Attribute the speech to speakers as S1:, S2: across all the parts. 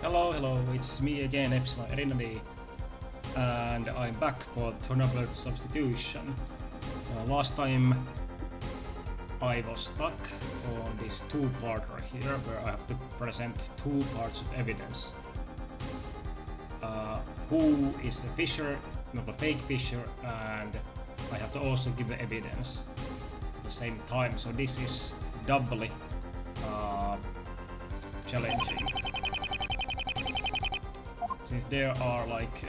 S1: Hello, it's me again, Epsilon Erinadi, and I'm back for Turnabout Substitution. Last time I was stuck on this two-parter here, where I have to present two parts of evidence. Who is the fisher, not a fake fisher, and I have to also give the evidence at the same time, so this is doubly challenging. Since there are like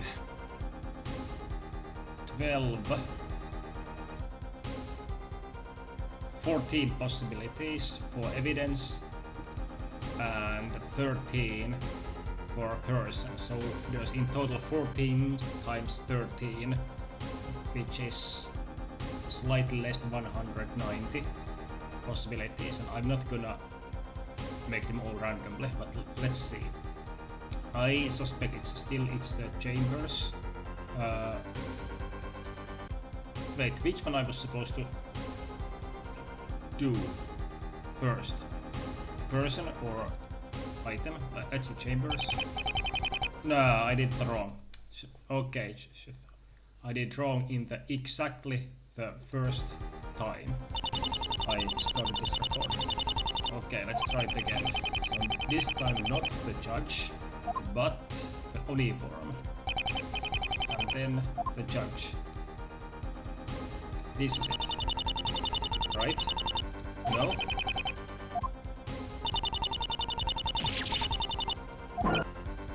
S1: 14 possibilities for evidence and 13 for a person. So there's in total 14 times 13, which is slightly less than 190 possibilities, and I'm not gonna make them all randomly, but let's see. I suspect it's the chambers. Wait, which one I was supposed to do first? Person or item? Let's see, chambers. No, I did the wrong. Okay, I did wrong in the exactly the first time I started this recording. Okay, let's try it again. So this time not the judge, but the uniform, and then the judge. This is it, right? No?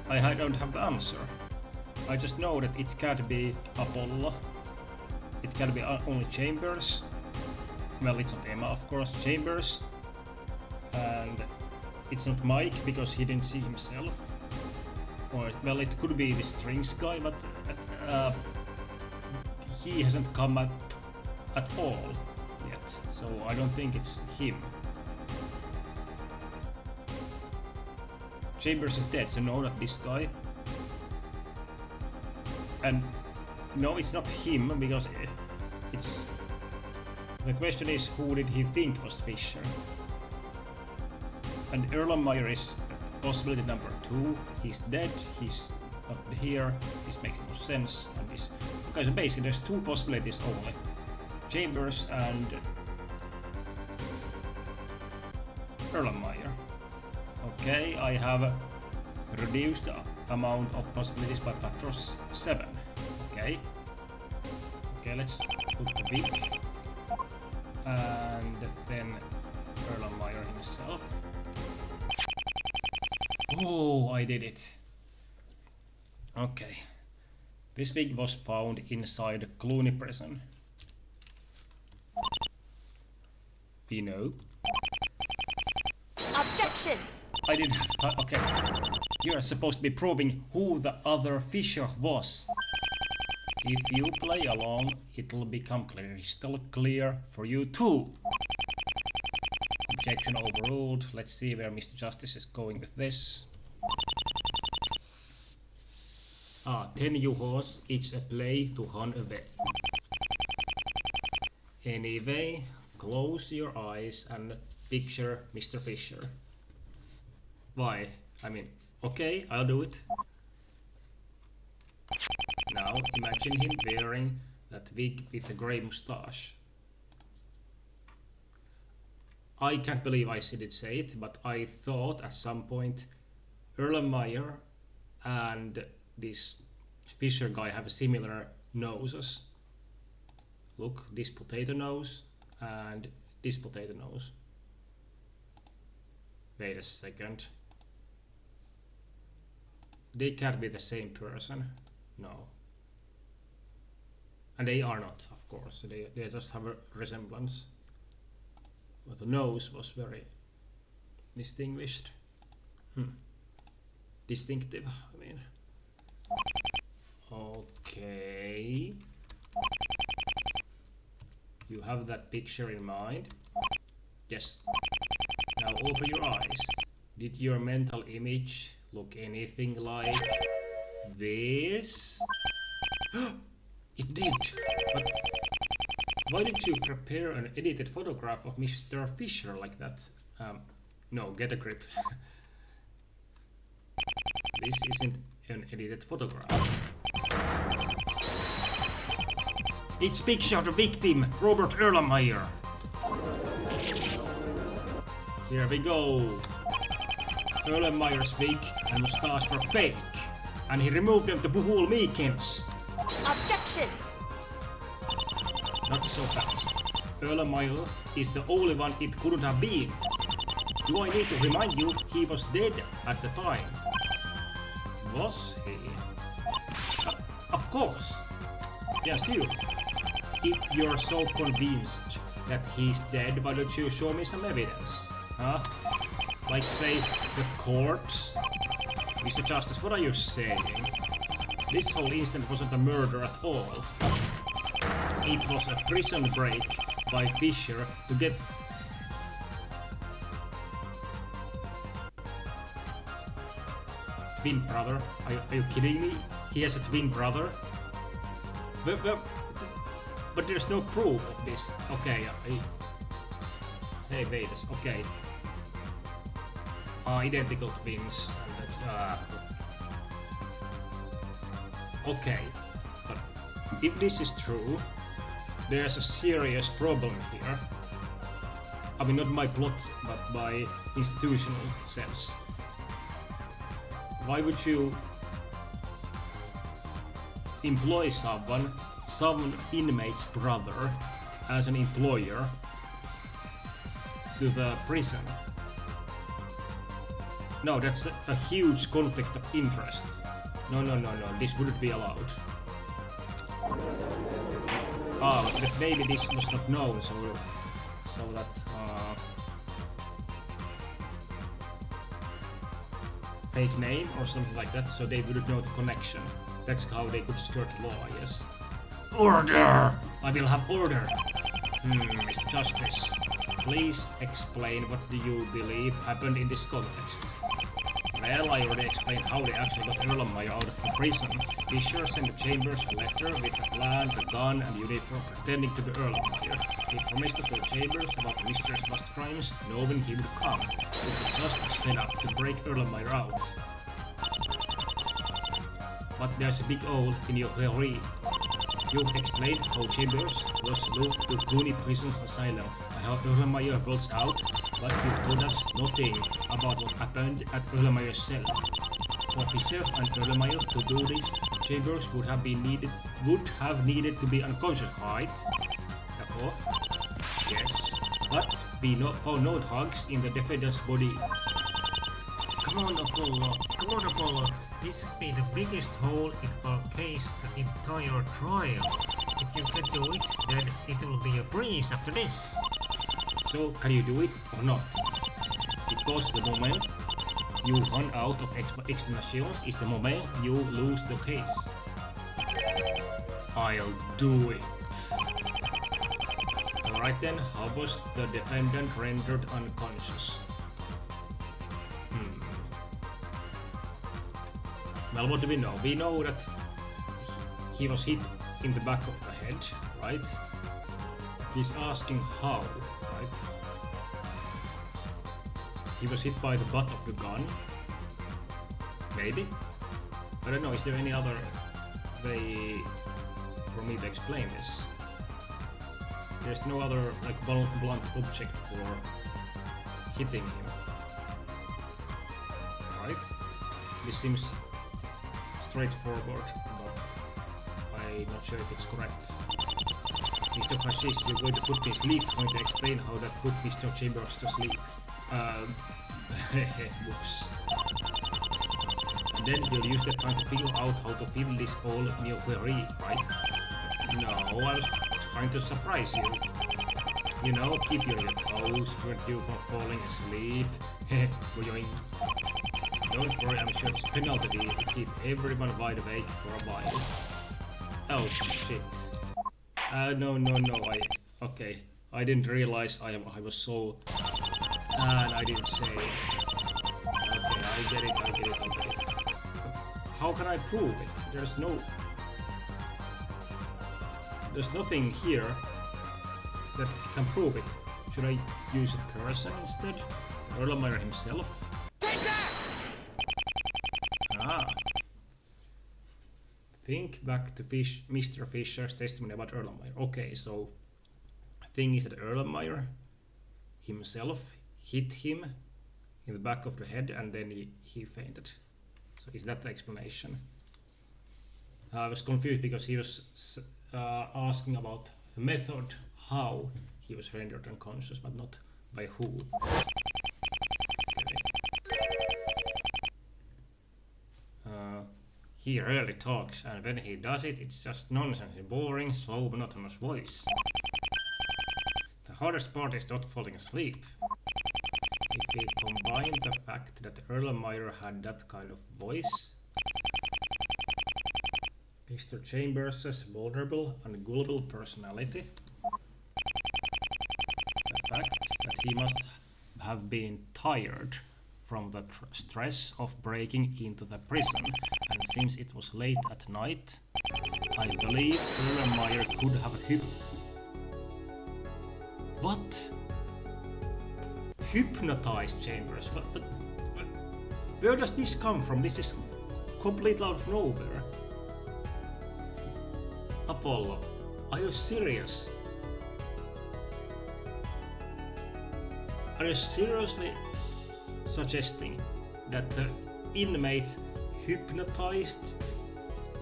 S1: I don't have the answer. I just know that it can't be Apollo. It can be only Chambers. Well, it's not Emma, of course. Chambers. And it's not Mike because he didn't see himself. Or, well, it could be the strings guy, but he hasn't come up at all yet, so I don't think it's him. Chambers is dead, so no, not this guy. And no, it's not him, because it's... The question is, who did he think was Fisher? And Erlenmeyer is possibility number 2. He's dead, he's not here, this makes no sense, and this... Okay, so basically there's two possibilities only. Chambers and Erlenmeyer. Okay, I have reduced the amount of possibilities by factor 7. Okay. Okay, let's put the big. And then Erlenmeyer himself. Oh, I did it. Okay. This wig was found inside Clooney prison. We know.
S2: Objection!
S1: I didn't have time. Okay. You're supposed to be proving who the other Fisher was. If you play along, it'll become crystal clear for you too. Objection overruled. Let's see where Mr. Justice is going with this. 10 juhos, it's a play to run away. Anyway, close your eyes and picture Mr. Fisher. Why? I mean, okay, I'll do it. Now imagine him wearing that wig with a grey moustache. I can't believe I did say it, but I thought at some point Erlenmeyer and this Fisher guy have similar noses. Look, this potato nose and this potato nose. Wait a second. They can't be the same person. No. And they are not, of course. They just have a resemblance. But the nose was very distinguished. Distinctive, I mean. Okay. You have that picture in mind? Yes. Now open your eyes. Did your mental image look anything like this? It did! But why did you prepare an edited photograph of Mr. Fisher like that? No, get a grip. This isn't an edited photograph. It's picture of the victim, Robert Erlenmeyer. Here we go. Erlenmeyer's wig and mustache were fake, and he removed them to whole weekends.
S2: Objection!
S1: Not so fast. Erlenmeyer is the only one it couldn't have been. Do I need to remind you he was dead at the time? Was he? Of course. Yes, you. If you're so convinced that he's dead, why don't you show me some evidence? Huh? Like, say, the corpse? Mr. Justice, what are you saying? This whole incident wasn't a murder at all. It was a prison break by Fisher to get... Twin brother? Are you kidding me? He has a twin brother? But there's no proof of this. Okay, hey, wait, okay. Identical twins. Okay, but if this is true, there's a serious problem here. I mean, not my plot, but by institutional sense. Why would you employ some inmate's brother as an employer to the prison? No, that's a huge conflict of interest. No, this wouldn't be allowed. But maybe this was not known, so that fake name or something like that, so they wouldn't know the connection. That's how they could skirt the law, I guess. Order! I will have order. Mr. Justice, please explain what do you believe happened in this context. Well, I already explained how they actually got Erlenmeyer out of the prison. Fisher sent the Chambers a letter with the plan, the gun, and the uniform pretending to be Erlenmeyer. He promised to tell Chambers about the mysterious past crimes, knowing he would come. It was just set up to break Erlenmeyer out. But there's a big hole in your theory. You've explained how Chambers was moved to Cooney Prison's asylum and how Erlenmeyer rolls out, but you've told us nothing about what happened at Erlenmeyer's cell. For Fisher and Erlenmeyer to do this, Chambers would have needed to be unconscious, right? D'accord? Yes. But we found no drugs in the defendant's body. Come on, Apollo. This has been the biggest hole in our case the entire trial. If you can do it, then it will be a breeze after this. So, can you do it or not? Because the moment you run out of explanations is the moment you lose the case. I'll do it. Alright then, how was the defendant rendered unconscious? Well, what do we know? We know that he was hit in the back of the head, right? He's asking how, right? He was hit by the butt of the gun? Maybe? I don't know, is there any other way for me to explain this? There's no other, like, blunt object for hitting him. Right? This seems straightforward, but I'm not sure if it's correct. Mr. Fascist, you're going to put me to sleep, going to explain how that put Mr. Chambers to sleep. Whoops. And then we'll use that time to figure out how to fill this hole in your query, right? No, I was trying to surprise you. You know, keep you on your toes, prevent you from falling asleep. Boing. Don't worry, I'm sure it's penalty to keep everyone wide awake for a while. Oh shit. No, okay. I didn't realize I was so... And I didn't say... Okay, I get it. How can I prove it? There's nothing here that can prove it. Should I use a person instead? Erlenmeyer himself?
S2: Take that!
S1: Think back to Mr. Fisher's testimony about Erlenmeyer. Okay, so thing is that Erlenmeyer himself hit him in the back of the head and then he fainted. So is that the explanation? I was confused because he was asking about the method, how he was rendered unconscious, but not by who. Okay. He rarely talks, and when he does it, it's just nonsense in boring, slow, monotonous voice. The hardest part is not falling asleep. If we combine the fact that Erlenmeyer had that kind of voice, Mr. Chambers' vulnerable and gullible personality, the fact that he must have been tired from the stress of breaking into the prison, and since it was late at night, I believe Erlenmeyer could have What? Hypnotized Chambers? But where does this come from? This is completely out of nowhere. Apollo, are you serious? Are you seriously suggesting that the inmate hypnotized?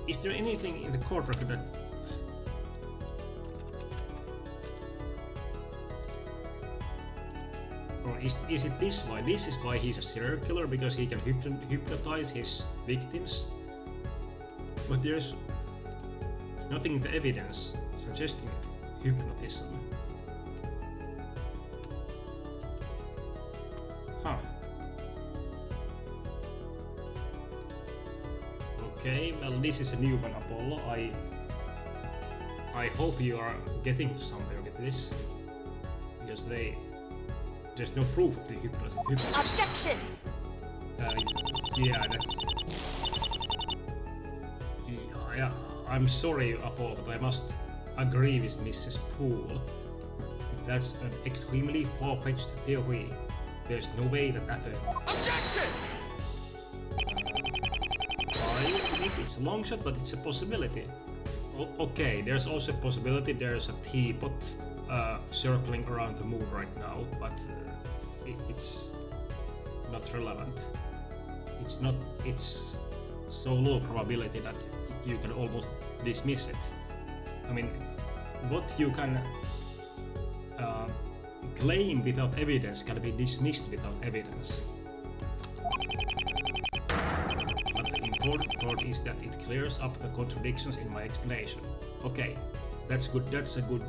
S1: Is there anything in the court record that... Or is it this why? This is why he's a serial killer, because he can hypnotize his victims? But there's nothing in the evidence suggesting hypnotism. Huh. Okay, well, this is a new one, Apollo. I hope you are getting somewhere with this, because there's no proof of the hypnotism.
S2: Objection!
S1: Yeah, I'm sorry, Apollo, but I must agree with Mrs. Poole. That's an extremely far-fetched theory. There's no way that happened.
S2: Objection!
S1: I think it's a long shot, but it's a possibility. Okay, there's also a possibility there's a teapot circling around the moon right now, but it's not relevant. It's so low probability that you can almost dismiss it. I mean, what you can claim without evidence can be dismissed without evidence. But the important part is that it clears up the contradictions in my explanation. Okay, that's good. That's a good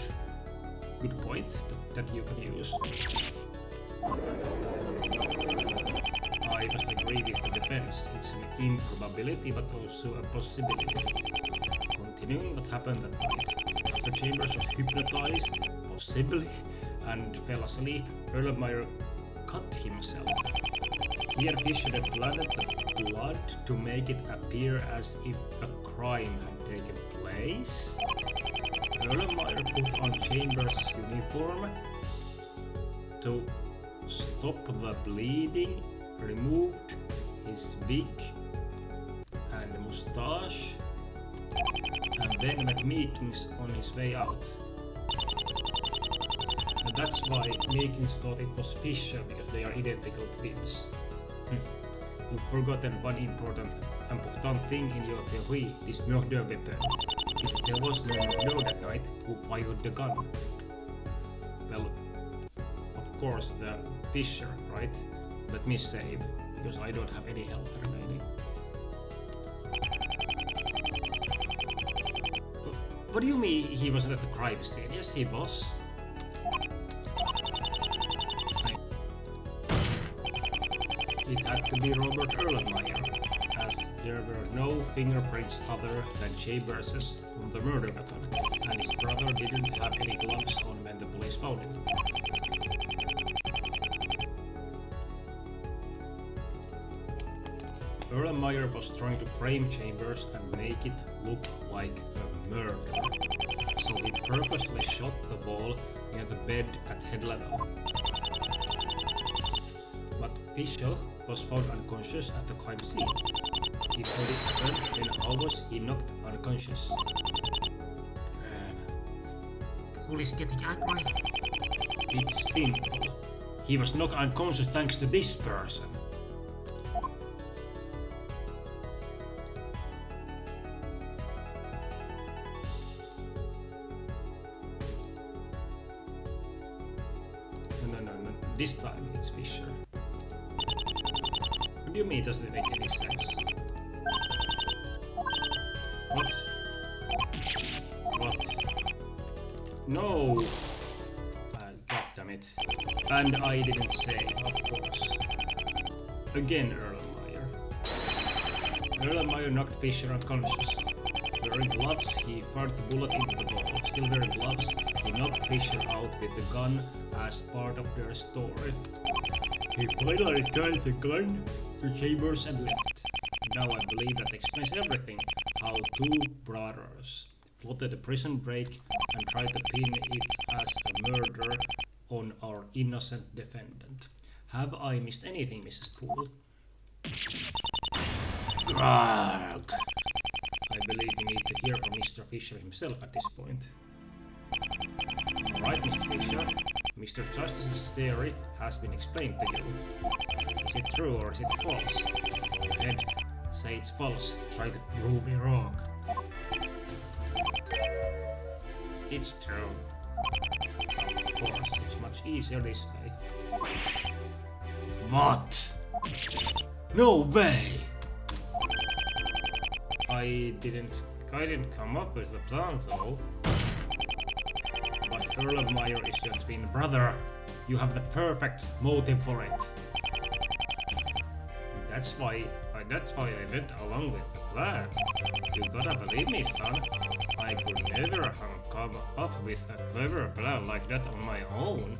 S1: point that you can use. I must agree with the defense. It's an improbability, but also a possibility. Continuing what happened that night. After Chambers was hypnotized, possibly, and fell asleep, Erlenmeyer cut himself. He and Fisher had blended the blood to make it appear as if a crime had taken place. Erlenmeyer put on Chambers' uniform to stop the bleeding, removed his wig and mustache, and then met Meekins on his way out. And that's why Meekins thought it was Fisher, because they are identical twins. You've forgotten one important thing in your theory, this murder weapon. If there was no murder that night, who fired the gun? Well, of course, the Fisher, right? Let me save, because I don't have any help remaining. What do you mean he wasn't at the crime scene? Yes, he was. It had to be Robert Erlenmeyer, as there were no fingerprints other than Chambers's on the murder weapon, and his brother didn't have any gloves on when the police found him. Erlenmeyer was trying to frame Chambers and make it look like a murder, so he purposely shot the wall near the bed at head level. But Fisher was found unconscious at the crime scene. He body burned, then how was he knocked unconscious?
S2: Who is getting angry?
S1: It's simple. He was knocked unconscious thanks to this person. No. This time it's Fisher. What do you mean it doesn't make any sense? What? No! God damn it. And I didn't say, of course. Again, Erlenmeyer. Erlenmeyer knocked Fisher unconscious. Wearing gloves, he fired the bullet into the ball. Still wearing gloves, he knocked Fisher out with the gun as part of their story. He finally tied the gun to Chambers and left. Now I believe that explains everything. How two brothers plotted a prison break and tried to pin it as a murder on our innocent defendant. Have I missed anything, Mrs. Poole? Grog! I believe we need to hear from Mr. Fisher himself at this point. Alright, Mr. Fisher. Mr. Justice's theory has been explained to you. Is it true or is it false? Go ahead, say it's false. Try to prove me wrong. It's true. Of course, it's much easier this way. What? No way! I didn't come up with the plan though. But Erlenmeyer is your twin brother. You have the perfect motive for it. That's why I went along with the plan. You gotta believe me, son. I could never have come up with a clever plan like that on my own.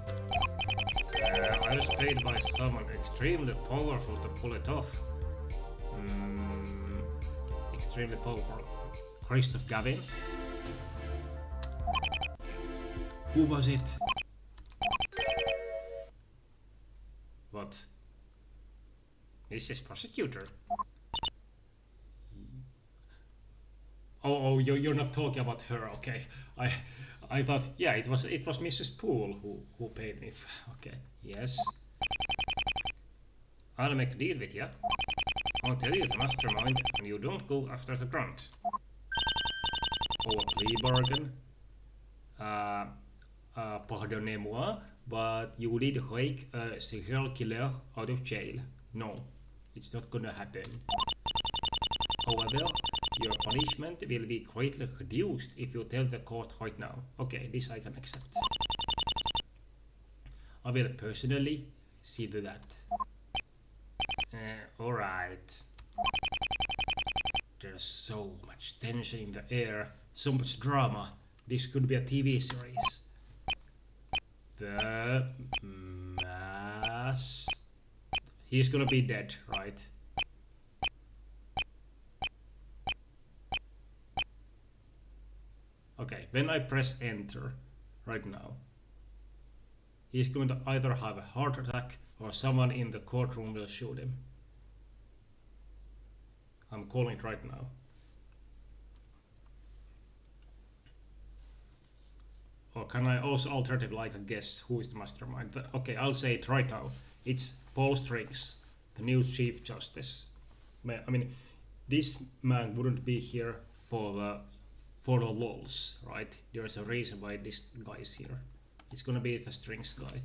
S1: I was paid by someone extremely powerful to pull it off. Extremely powerful. Christoph Gavin? Who was it? What? Mrs. Prosecutor? Oh, you're not talking about her, okay. I thought, yeah, it was Mrs. Poole who paid me. Okay, yes. I'll make a deal with you. I'll tell you the mastermind and you don't go after the grunt. Oh, a plea bargain? Pardonnez-moi, but you need to take a serial killer out of jail. No, it's not gonna happen. However, your punishment will be greatly reduced if you tell the court right now. Okay, this I can accept. I will personally see to that. Alright. There's so much tension in the air, so much drama. This could be a TV series. The He's gonna be dead, right? Okay, when I press enter right now, he's going to either have a heart attack or someone in the courtroom will shoot him. I'm calling it right now. Or can I also alternatively like a guess who is the mastermind? Okay, I'll say it right now. It's Paul Strings, the new Chief Justice. I mean, this man wouldn't be here for the lols, right? There's a reason why this guy is here. It's gonna be the Strings guy.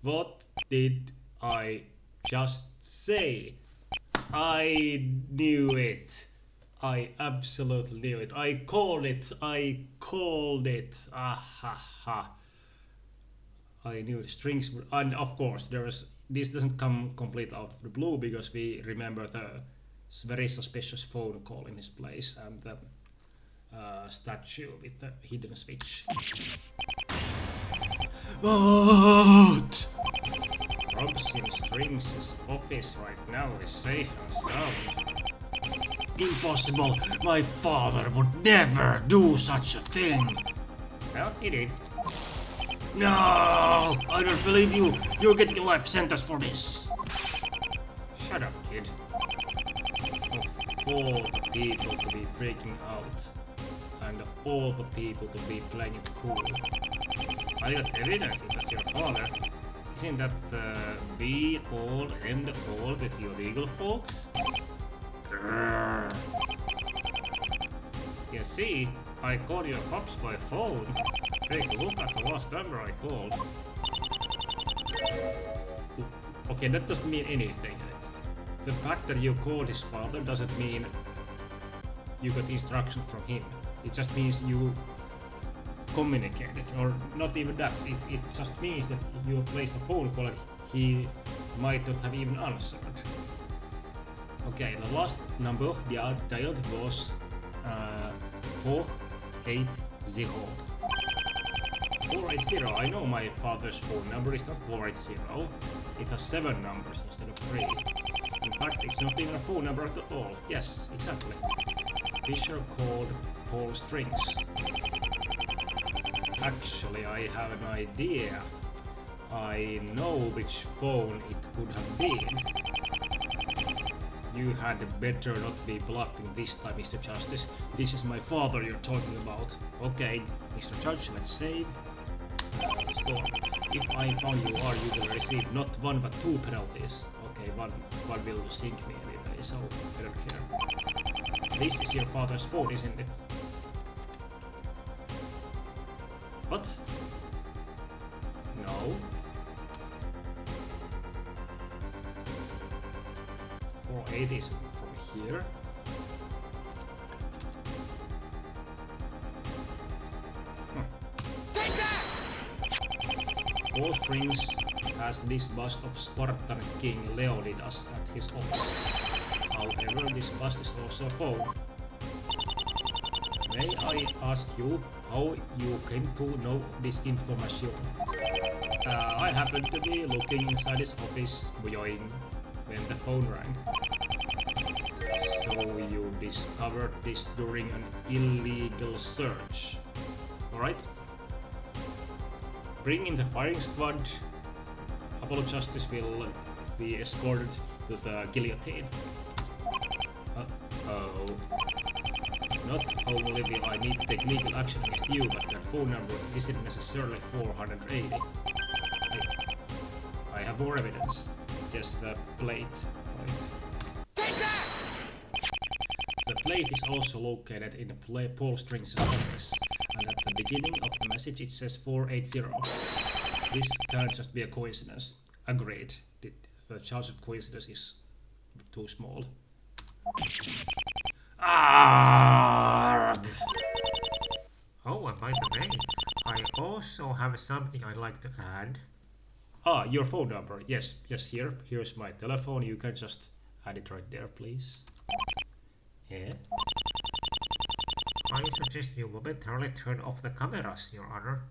S1: What did I just say? I knew it. I absolutely knew it. I called it. Ah ha ha. I knew the Strings were, and of course this doesn't come complete out of the blue because we remember the very suspicious phone call in his place and the statue with the hidden switch. What? Robs in Strings' office right now is safe and sound. Impossible! My father would never do such a thing! Well, he did. No! I don't believe you! You're getting a life sentence for this! Shut up, kid. Of all the people to be freaking out, and of all the people to be playing it cool, I got evidence it was your father. Isn't that the be all end all with your legal folks? Grrr. You see, I called your cops by phone. Take a look at the last number I called. Okay, that doesn't mean anything. The fact that you called his father doesn't mean you got instructions from him. It just means you communicated, or not even that. It just means that you placed a phone call and he might not have even answered. Okay, the last number dialed was 480. 480, I know my father's phone number is not 480. It has 7 numbers instead of 3. In fact, it's not even a phone number at all. Yes, exactly. Fisher called Paul Strings. Actually, I have an idea. I know which phone it could have been. You had better not be bluffing this time, Mr. Justice. This is my father you're talking about. Okay, Mr. Judge, let's save. Score. If I found you are, you will receive not 1 but 2 penalties. Okay, one will sink me anyway, so I don't care. This is your father's phone, isn't it? What? No. 480 is from here. Take that! Paul Strings has this bust of Spartan King Leonidas at his office. However, this bust is also a phone. May I ask you how you came to know this information? I happened to be looking inside his office when the phone rang. So you discovered this during an illegal search. Alright? Bring in the firing squad. Apollo Justice will be escorted to the guillotine. Uh-oh. Not only will I need to take legal action against you, but that phone number isn't necessarily 480. I have more evidence. Yes, the plate. Right. Take that! The plate is also located in Paul Strings' office, and at the beginning of the message it says 480. This can't just be a coincidence. Agreed. The chance of coincidence is too small. Arrgh!
S2: Oh, and by the way, I also have something I'd like to add.
S1: Ah, your phone number. Yes, here's my telephone. You can just add it right there, please. Yeah?
S2: I suggest you momentarily turn off the cameras, Your Honor.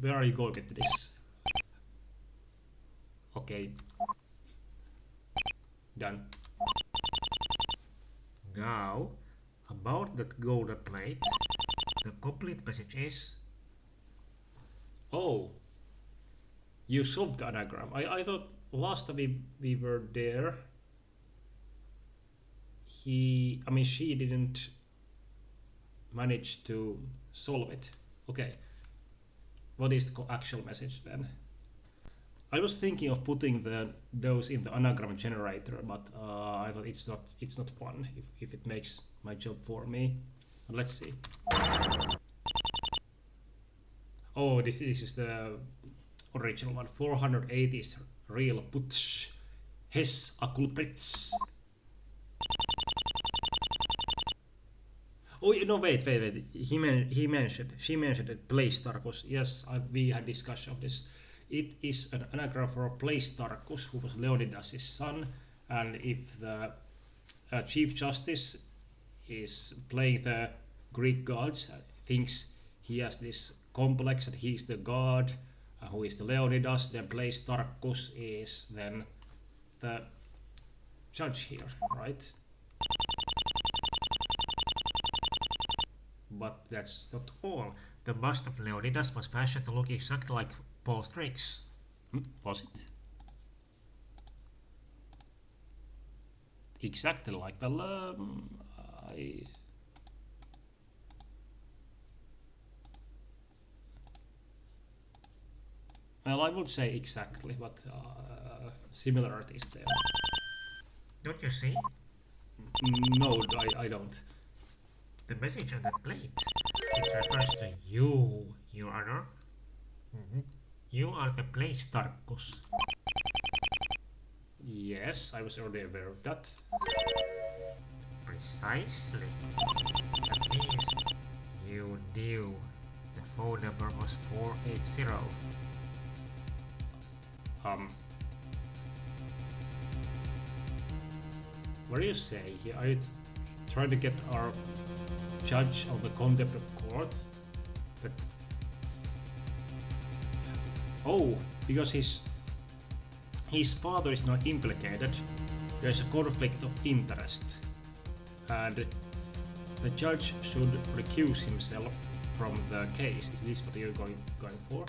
S1: Where are you going with this? Okay. Done.
S2: Now, about that golden plate, the complete message is...
S1: Oh, you solved the anagram. I thought last time we were there, she didn't manage to solve it. Okay, what is the actual message then? I was thinking of putting those in the anagram generator, but I thought it's not fun if it makes my job for me. But let's see. Oh, this is the original one. 480 is real putsch. Hess a culprits. Oh no! Wait. She mentioned that Playstarchus. Yes, we had discussion of this. It is an anagram for Playstarchus, who was Leonidas' son, and if the Chief Justice is playing the Greek gods, thinks he has this complex that he's the god, who is the Leonidas, then Playstarchus is then the judge here, right? But that's not
S2: All. The bust of Leonidas was fashioned to look exactly like Paul's tricks.
S1: Was it? Exactly like, well, I... Well, I would say exactly, but similarities there.
S2: Don't you see?
S1: No, I don't.
S2: The message on that plate. It refers to you, Your Honor. You are the place Tarkus.
S1: Yes, I was already aware of that.
S2: Precisely. That means you knew the phone number was 480.
S1: What do you say? Are you trying to get our judge of the contempt of court? But oh, because his father is not implicated, there's a conflict of interest, and the judge should recuse himself from the case. Is this what you're going for?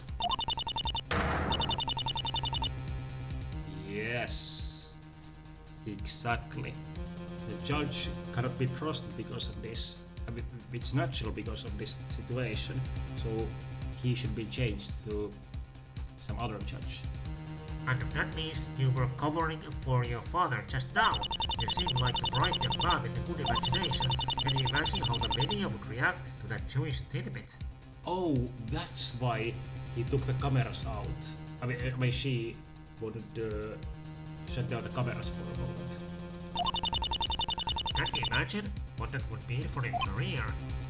S1: Yes, exactly. The judge cannot be trusted because of this. I mean, it's natural because of this situation, so he should be changed to some other judge.
S2: And that means you were covering for your father just now. You seem like a bright young man with a good imagination. Can you imagine how the media would react to that Jewish tidbit?
S1: Oh, that's why he took the cameras out. I mean she would shut down the cameras for a moment.
S2: Can you imagine what that would mean for your career?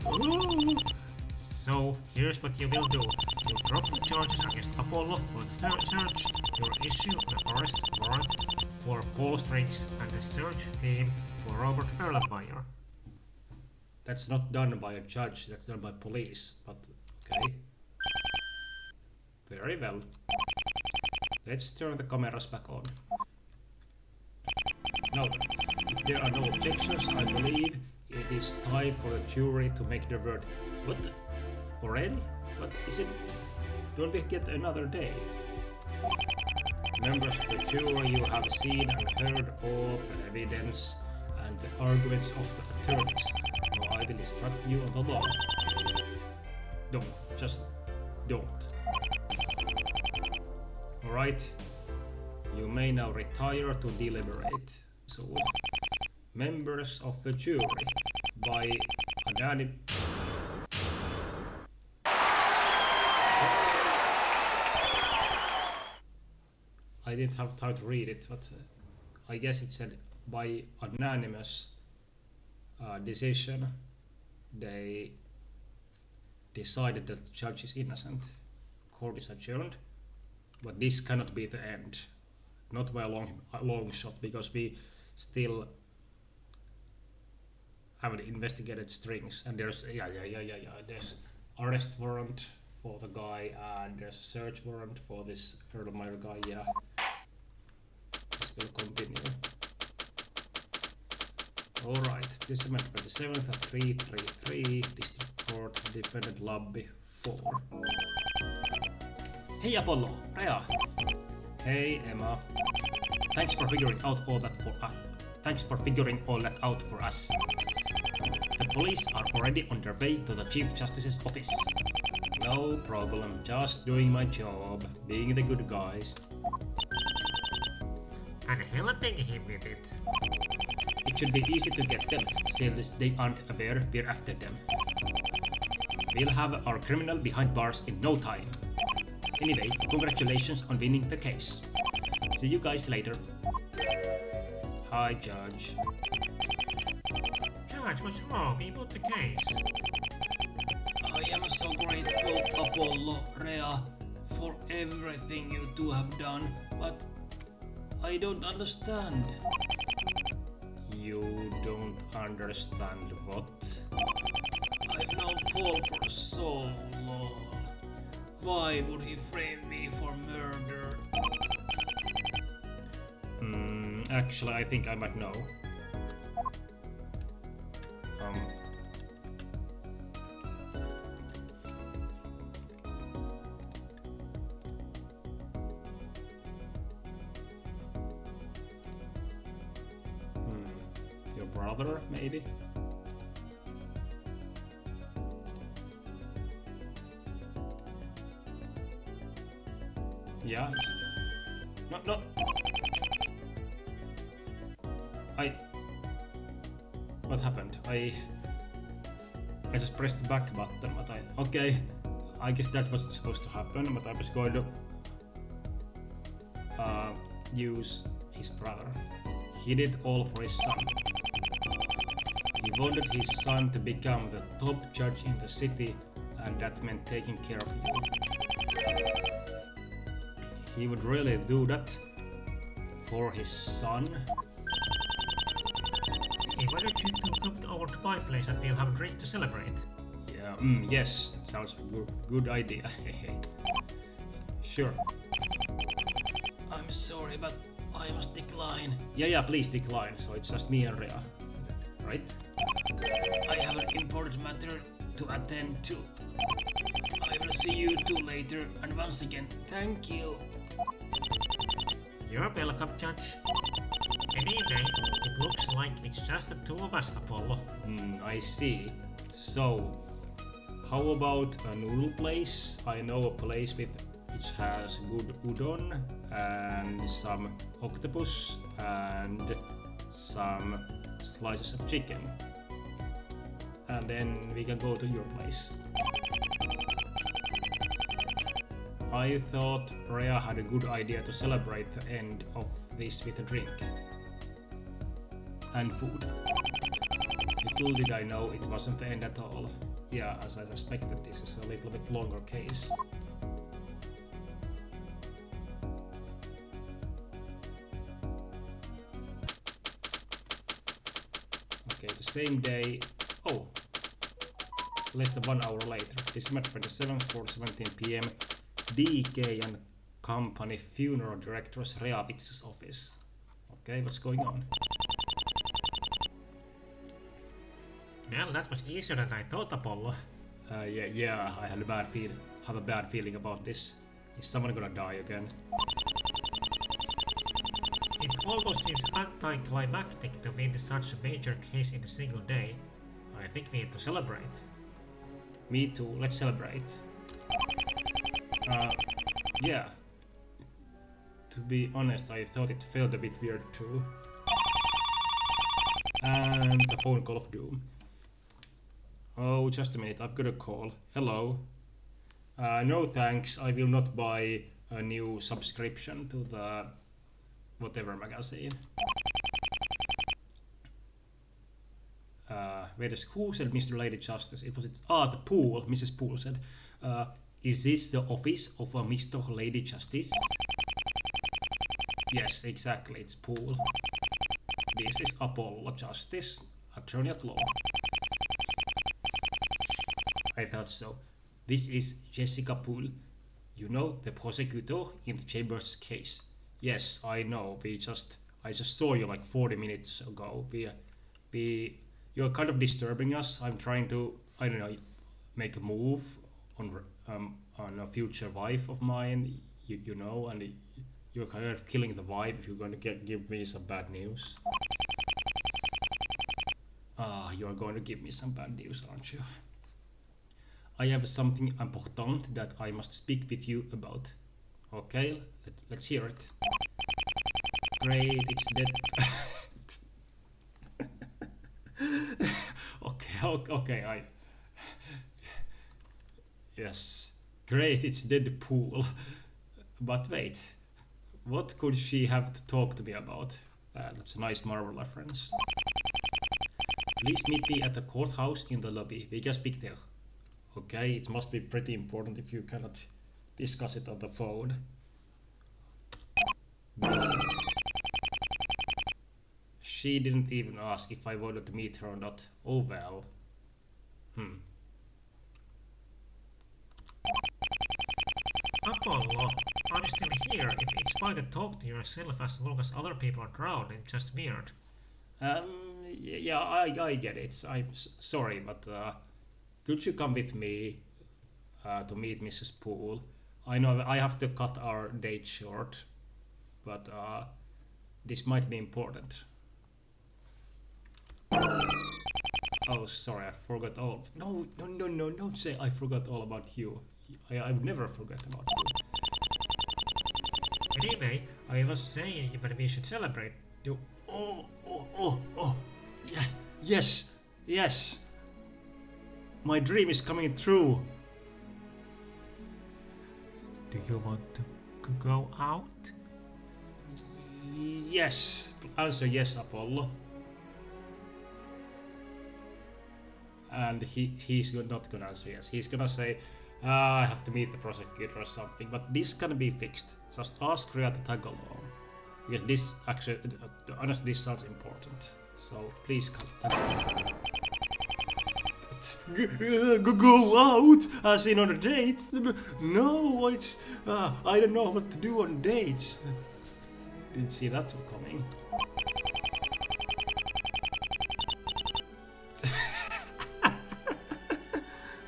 S1: Ooh.
S2: So, here's what you will do. You drop the charges against Apollo for the third search. You'll issue an arrest warrant for Paul Strings and the search team for Robert Erlenmeyer.
S1: That's not done by a judge, that's done by police, but okay. Very well. Let's turn the cameras back on. Now, if there are no objections, I believe it is time for the jury to make their verdict. What? Already? But is it... Don't we get another day? Members of the jury, you have seen and heard all the evidence and the arguments of the attorneys. Now I will instruct you on the law. Don't. Just don't. Alright. You may now retire to deliberate. So, members of the jury, by unanimous... I didn't have time to read it, but I guess it said by unanimous decision they decided that the judge is innocent. Court is adjourned, but this cannot be the end. Not by a long shot, because we still haven't investigated Strings, and there's there's arrest warrant for the guy, and there's a search warrant for this Erlenmeyer guy. Yeah, this will continue. Alright, December 27th at 333, District Court, Defendant Lobby 4. Hey Apollo, Rhea. Hey Emma. Thanks for figuring out all that out for us. The police are already on their way to the Chief Justice's office. No problem, just doing my job, being the good guys.
S2: And helping him with it.
S1: It should be easy to get them, since they aren't aware we're after them. We'll have our criminal behind bars in no time. Anyway, congratulations on winning the case. See you guys later. Hi, Judge.
S2: Judge, what's wrong? We won the case.
S1: I am so grateful, Apollo, Rhea, for everything you two have done, but I don't understand. You don't understand what? I've known Paul for so long. Why would he frame me for murder? Actually, I think I might know. brother, maybe? Yeah. No. What happened? I just pressed the back button, but okay. I guess that wasn't supposed to happen, but I was going to use his brother. He did all for his son. He wanted his son to become the top judge in the city, and that meant taking care of you. He would really do that for his son.
S2: He wanted you to come over to my place and we'll have a drink to celebrate.
S1: Yeah, yes, sounds good idea. Sure. I'm sorry, but I must decline. Yeah, please decline. So it's just me and Rhea, right? I have an important matter to attend to. I will see you two later, and once again, thank you.
S2: You're welcome, Judge. Anyway, it looks like it's just the two of us, Apollo.
S1: I see. So, how about a noodle place? I know a place which has good udon and some octopus and some slices of chicken. And then we can go to your place. I thought Rhea had a good idea to celebrate the end of this with a drink. And food. Little did I know it wasn't the end at all. Yeah, as I suspected, this is a little bit longer case. Okay, the same day. Oh! Less than 1 hour later. December 27th, 4:17 p.m. DK and Company Funeral Director's Reavitz's office. Okay, what's going on?
S2: Well, that was easier than I thought, Apollo.
S1: Yeah, I had a bad feeling about this. Is someone gonna die again?
S2: It almost seems anticlimactic to win such a major case in a single day. I think we need to celebrate.
S1: Me too, let's celebrate. Yeah. To be honest, I thought it felt a bit weird too. And the phone call of doom. Oh, just a minute, I've got a call. Hello. No thanks, I will not buy a new subscription to the whatever magazine. Wait a who said Mr. Lady Justice? The Pool, Mrs. Pool said. Is this the office of a Mr. Lady Justice? Yes, exactly, it's Pool. This is Apollo Justice, attorney at law. I thought so. This is Jessica Poole. You know, the prosecutor in the Chambers case. Yes, I know. I just saw you like 40 minutes ago. You're kind of disturbing us. I'm trying to, I don't know, make a move on a future wife of mine. You know, and you're kind of killing the vibe if you're going to give me some bad news. You're going to give me some bad news, aren't you? I have something important that I must speak with you about. Okay, let's hear it. Great, it's dead. Okay, Yes, great, it's Deadpool. But wait, what could she have to talk to me about? That's a nice Marvel reference. Please meet me at the courthouse in the lobby. We can speak there. Okay, it must be pretty important if you cannot discuss it on the phone. She didn't even ask if I wanted to meet her or not. Oh well.
S2: Apollo, I'm still here. If it's fine to talk to yourself as long as other people are drowned, it's just weird.
S1: Yeah, I get it. I'm sorry, but could you come with me to meet Mrs. Poole? I know I have to cut our date short, but this might be important. Oh, sorry, I forgot all. No, don't say I forgot all about you. I would never forget about you.
S2: Anyway, I was saying that we should celebrate. Do
S1: Oh. Yeah, yes. My dream is coming true.
S2: Do you want to go out?
S1: Yes. Answer yes, Apollo. And he's not gonna answer yes. He's gonna say, I have to meet the prosecutor or something. But this can be fixed. Just ask Rhea to tag along. Because this actually, honestly, this sounds important. So please come. Go out as in on a date? No, it's I don't know what to do on dates. Didn't see that coming.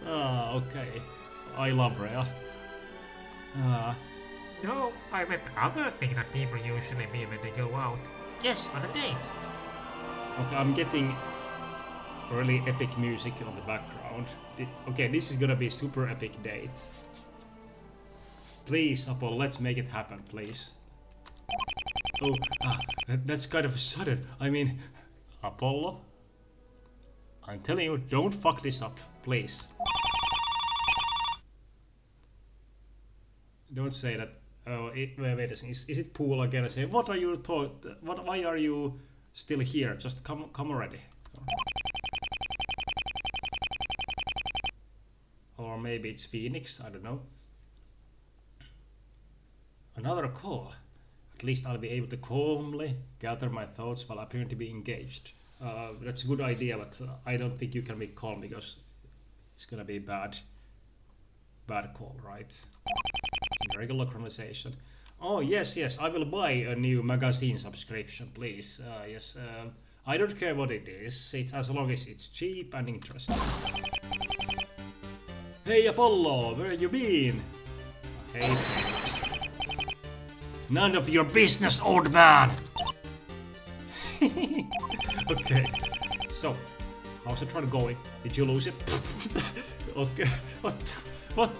S1: Okay. I love Rhea.
S2: No, I meant other thing that people usually mean when they go out. Yes, on a date.
S1: Okay, I'm getting really epic music on the background. Okay, this is gonna be super epic date. Please, Apollo, let's make it happen, please. Oh, that's kind of sudden. I mean, Apollo, I'm telling you, don't fuck this up, please. Don't say that. Oh, wait a second. Is it Pool again? I say, what are you why are you still here? Just come already. Or maybe it's Phoenix. I don't know. Another call. At least I'll be able to calmly gather my thoughts while appearing to be engaged. That's a good idea, but I don't think you can be calm because it's gonna be bad call, right? In regular conversation. Oh yes, I will buy a new magazine subscription, please. Yes, I don't care what it is, as long as it's cheap and interesting. Hey Apollo, where you been? Hey. None of your business, old man! Okay, so, how's the trial going? Did you lose it? Okay, what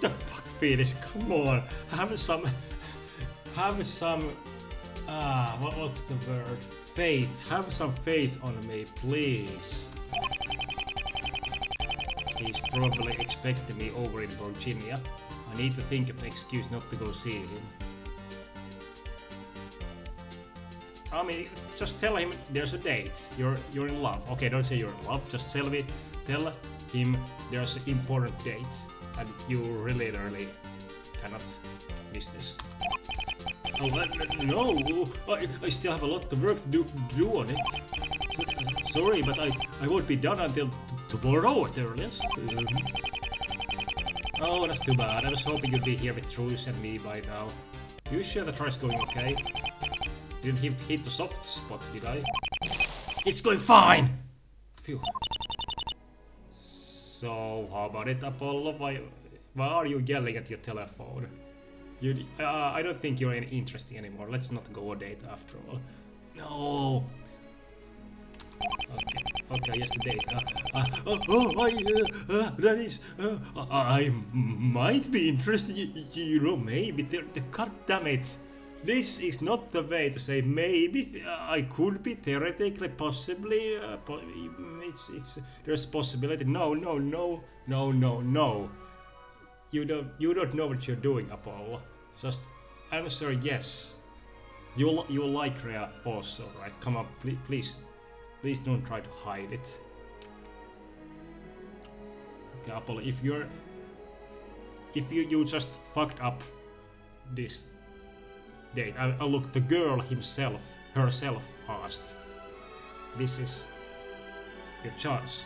S1: the fuck, Phoenix? Come on, have some, what's the word? Faith, have some faith on me, please. He's probably expecting me over in Virginia. I need to think of an excuse not to go see him. I mean, just tell him there's a date. You're in love. Okay, don't say you're in love. Just tell him there's an important date, and you really cannot miss this. Oh no! I still have a lot of work to do on it. Sorry, but I won't be done until tomorrow at the earliest. Oh, that's too bad. I was hoping you'd be here with Truce and me by now. You sure the trial's going okay? Didn't hit the soft spot, did I? It's going fine! Phew. So, how about it, Apollo? Why are you yelling at your telephone? I don't think you're any interesting anymore. Let's not go on a date after all. No! Okay, yes, the date. That is... I might be interested, you know, maybe. God damn it! This is not the way to say maybe. I could be theoretically, possibly. There's a possibility. No. You don't know what you're doing, Apollo. Just answer yes. You like Rhea also, right? Come on, please don't try to hide it. Okay, Apollo, if you just fucked up this date. Look, the girl herself asked. This is your chance.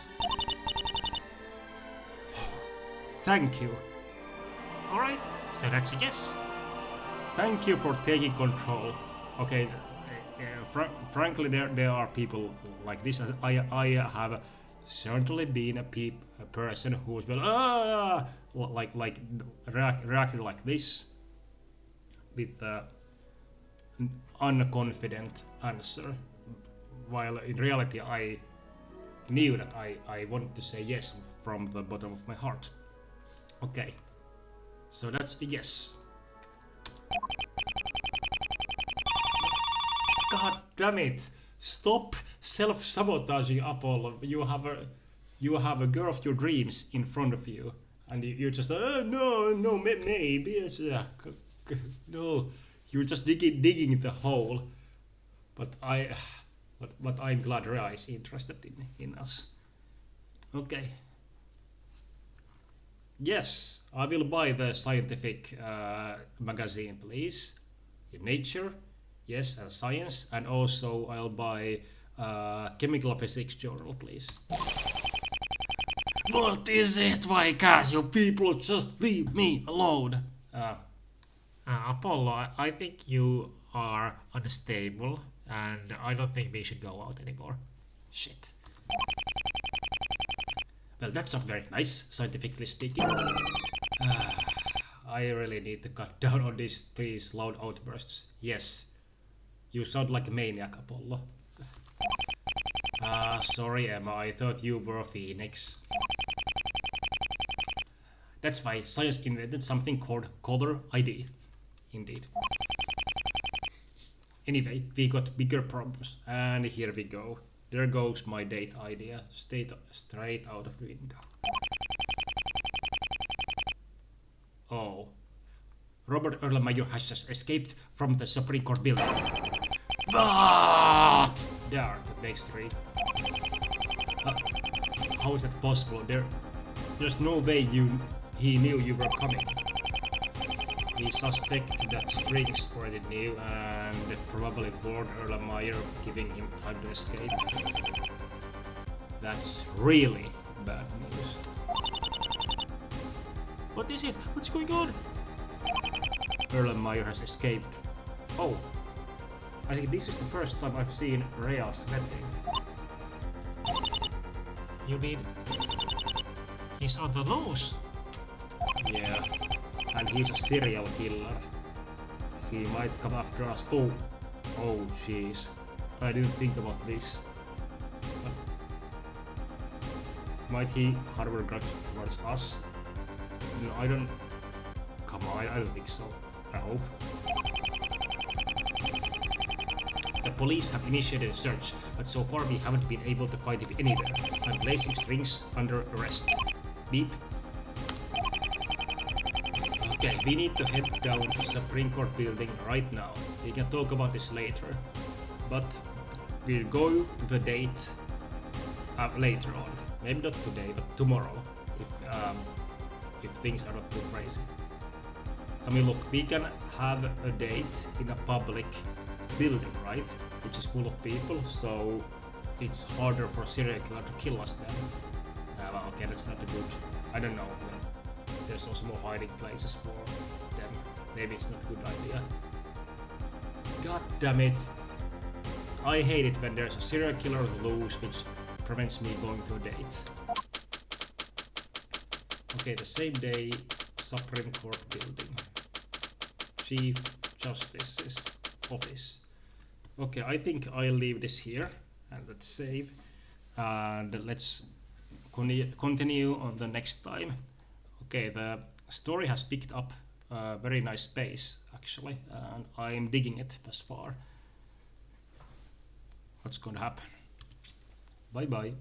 S1: Thank you.
S2: Alright, so that's a yes.
S1: Thank you for taking control. Okay, frankly, there are people like this. I have certainly been a person who's been reacted like this with an unconfident answer, while in reality I knew that I wanted to say yes from the bottom of my heart. Okay, so that's a yes. God damn it! Stop self-sabotaging, Apollo. You have a girl of your dreams in front of you, and you're just no, maybe it's, no. You're just digging the hole. But I'm glad Rhea is interested in us. Okay. Yes, I will buy the scientific magazine, please. In Nature, yes, and Science, and also I'll buy Chemical Physics journal, please. What is it? Why can't you people just leave me alone?
S2: Apollo, I think you are unstable, and I don't think we should go out anymore.
S1: Shit. Well, that's not very nice, scientifically speaking. I really need to cut down on these loud outbursts. Yes, you sound like a maniac, Apollo. Sorry, Emma, I thought you were a phoenix. That's why science invented something called color ID. Indeed. Anyway, we got bigger problems, and here we go. There goes my date idea, straight out of the window. Oh. Robert Erlenmeyer has just escaped from the Supreme Court building. What? There, that makes 3. How is that possible? There's no way he knew you were coming. We suspect that Strings already knew and probably warned Erlenmeyer, giving him time to escape. That's really bad news.
S2: What is it? What's going on?
S1: Erlenmeyer has escaped. Oh, I think this is the first time I've seen Rhea sweating.
S2: You mean he's on the loose?
S1: Yeah, and he's a serial killer. He might come after us. Oh, jeez. I didn't think about this. But might he harbor grudge towards us? No, I don't. Come on, I don't think so. I hope. The police have initiated a search, but so far we haven't been able to find him anywhere. I'm placing Strings under arrest. Beep. Okay, we need to head down to Supreme Court building right now. We can talk about this later. But we'll go to the date later on. Maybe not today, but tomorrow. If things are not too crazy. I mean, look, we can have a date in a public building, right? Which is full of people, so it's harder for a serial killer to kill us then. Well, okay, that's not a good. I don't know. There's also more hiding places for them. Maybe it's not a good idea. God damn it. I hate it when there's a serial killer loose which prevents me going to a date. Okay, the same day, Supreme Court building. Chief Justice's office. Okay, I think I'll leave this here and let's save. And let's continue on the next time. Okay, the story has picked up a very nice pace actually, and I'm digging it thus far. What's going to happen? Bye bye.